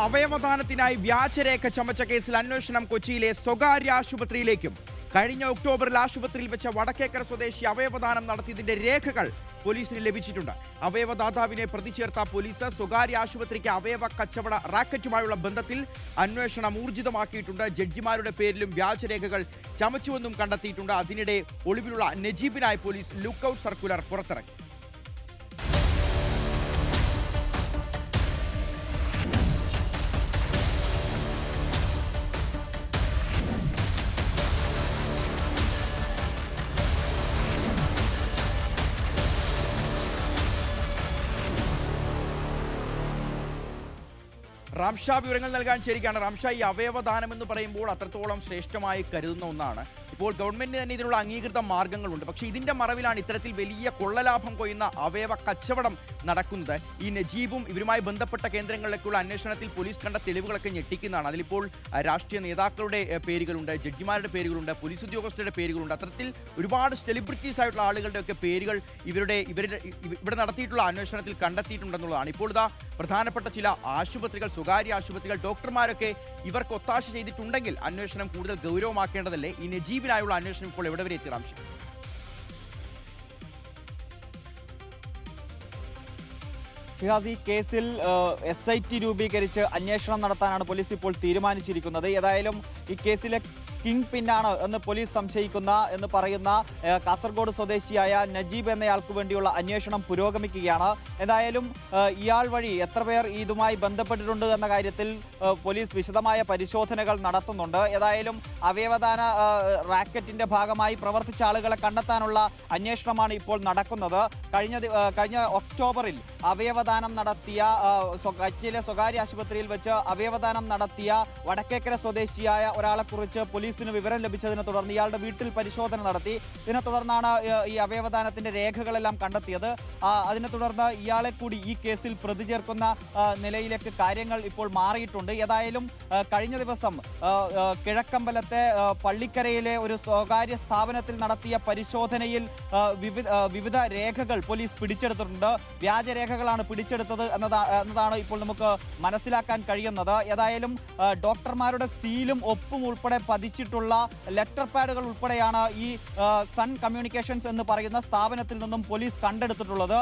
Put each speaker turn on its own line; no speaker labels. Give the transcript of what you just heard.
അവയവദാനത്തിനായി വ്യാജരേഖ ചമച്ച കേസിൽ അന്വേഷണം കൊച്ചിയിലെ സ്വകാര്യ ആശുപത്രിയിലേക്കും. കഴിഞ്ഞ ഒക്ടോബറിൽ ആശുപത്രിയിൽ വെച്ച വടക്കേക്കര സ്വദേശി അവയവദാനം നടത്തിയതിന്റെ രേഖകൾ പോലീസിന് ലഭിച്ചിട്ടുണ്ട്. അവയവദാതാവിനെ പ്രതി ചേർത്ത പോലീസ് സ്വകാര്യ ആശുപത്രിക്ക് അവയവ കച്ചവട റാക്കറ്റുമായുള്ള ബന്ധത്തിൽ അന്വേഷണം ഊർജിതമാക്കിയിട്ടുണ്ട്. ജഡ്ജിമാരുടെ പേരിലും വ്യാജരേഖകൾ ചമച്ചുവെന്നും കണ്ടെത്തിയിട്ടുണ്ട്. അതിനിടെ ഒളിവിലുള്ള നജീബിനായി പോലീസ് ലുക്കൌട്ട് സർക്കുലർ പുറത്തിറക്കി. റാംഷാ വിവരങ്ങൾ നൽകാൻ ചേരുകയാണ്. റാംഷാ, ഈ അവയവദാനം എന്ന് പറയുമ്പോൾ അത്രത്തോളം ശ്രേഷ്ഠമായി കരുതുന്ന ഒന്നാണ്. ഇപ്പോൾ ഗവൺമെന്റിന് തന്നെ ഇതിനുള്ള അംഗീകൃത മാർഗങ്ങളുണ്ട്. പക്ഷേ ഇതിന്റെ മറവിലാണ് ഇത്തരത്തിൽ വലിയ കൊള്ളലാഭം കൊയ്യുന്ന അവയവ കച്ചവടം നടക്കുന്നത്. ഈ നജീബും ഇവരുമായി ബന്ധപ്പെട്ട കേന്ദ്രങ്ങളിലേക്കുള്ള അന്വേഷണത്തിൽ പോലീസ് കണ്ട തെളിവുകളൊക്കെ ഞെട്ടിക്കുന്നതാണ്. അതിലിപ്പോൾ രാഷ്ട്രീയ നേതാക്കളുടെ പേരുകളുണ്ട്, ജഡ്ജിമാരുടെ പേരുകളുണ്ട്, പോലീസ് ഉദ്യോഗസ്ഥരുടെ പേരുകളുണ്ട്. അത്തരത്തിൽ ഒരുപാട് സെലിബ്രിറ്റീസ് ആയിട്ടുള്ള ആളുകളുടെ ഒക്കെ പേരുകൾ ഇവിടെ നടത്തിയിട്ടുള്ള അന്വേഷണത്തിൽ കണ്ടെത്തിയിട്ടുണ്ടെന്നുള്ളതാണ്. ഇപ്പോൾ ഇതാ പ്രധാനപ്പെട്ട ചില ആശുപത്രികൾ, സ്വകാര്യ ആശുപത്രികൾ, ഡോക്ടർമാരൊക്കെ ഇവർക്ക് ഒത്താശ ചെയ്തിട്ടുണ്ടെങ്കിൽ അന്വേഷണം കൂടുതൽ ഗൗരവമാക്കേണ്ടതല്ലേ? ഈ നജീബിനായുള്ള അന്വേഷണം ഇപ്പോൾ എവിടെ വരെ എത്തി റാംഷ?
ഷിഹാസ്, ഈ കേസിൽ SIT രൂപീകരിച്ച് അന്വേഷണം നടത്താനാണ് പോലീസ് ഇപ്പോൾ തീരുമാനിച്ചിരിക്കുന്നത്. ഏതായാലും ഈ കേസിലെ കിങ് പിന്നാണ് എന്ന് പോലീസ് സംശയിക്കുന്ന എന്ന് പറയുന്ന കാസർഗോഡ് സ്വദേശിയായ നജീബ് എന്നയാൾക്ക് വേണ്ടിയുള്ള അന്വേഷണം പുരോഗമിക്കുകയാണ്. ഏതായാലും ഇയാൾ വഴി എത്ര പേർ ഇതുമായി ബന്ധപ്പെട്ടിട്ടുണ്ട് എന്ന കാര്യത്തിൽ പോലീസ് വിശദമായ പരിശോധനകൾ നടത്തുന്നുണ്ട്. ഏതായാലും അവയവദാന റാക്കറ്റിന്റെ ഭാഗമായി പ്രവർത്തിച്ച ആളുകളെ കണ്ടെത്താനുള്ള അന്വേഷണമാണ് ഇപ്പോൾ നടക്കുന്നത്. കഴിഞ്ഞ ഒക്ടോബറിൽ അവയവദാനം നടത്തിയ കൊച്ചിയിലെ സ്വകാര്യ ആശുപത്രിയിൽ വെച്ച് അവയവദാനം നടത്തിയ വടക്കേക്കര സ്വദേശിയായ ഒരാളെക്കുറിച്ച് പോലീസിന് വിവരം ലഭിച്ചതിനെ തുടർന്ന് ഇയാളുടെ വീട്ടിൽ പരിശോധന നടത്തി. ഇതിനെ തുടർന്നാണ് ഈ അവയവദാനത്തിന്റെ രേഖകളെല്ലാം കണ്ടെത്തിയത്. അതിനെ തുടർന്ന് ഇയാളെ കൂടി ഈ കേസിൽ പ്രതി ചേർക്കുന്ന നിലയിലേക്ക് കാര്യങ്ങൾ ഇപ്പോൾ മാറിയിട്ടുണ്ട്. ഏതായാലും കഴിഞ്ഞ ദിവസം കിഴക്കമ്പലത്തെ പള്ളിക്കരയിലെ ഒരു സ്വകാര്യ സ്ഥാപനത്തിൽ നടത്തിയ പരിശോധനയിൽ വിവിധ രേഖകൾ പോലീസ് പിടിച്ചെടുത്തിട്ടുണ്ട്. വ്യാജരേഖകളാണ് പിടിച്ചെടുത്തത് എന്നതാണ് ഇപ്പോൾ നമുക്ക് മനസ്സിലാക്കാൻ കഴിയുന്നത്. ഏതായാലും ഡോക്ടർമാരുടെ സീലും ഒപ്പും ഉൾപ്പെടെ പതിച്ചിട്ടുള്ള ലെറ്റർ പാഡുകൾ ഉൾപ്പെടെയാണ് ഈ സൺ കമ്മ്യൂണിക്കേഷൻസ് എന്ന് പറയുന്ന സ്ഥാപനത്തിൽ നിന്നും പോലീസ് കണ്ടെടുത്തിട്ടുള്ളത്.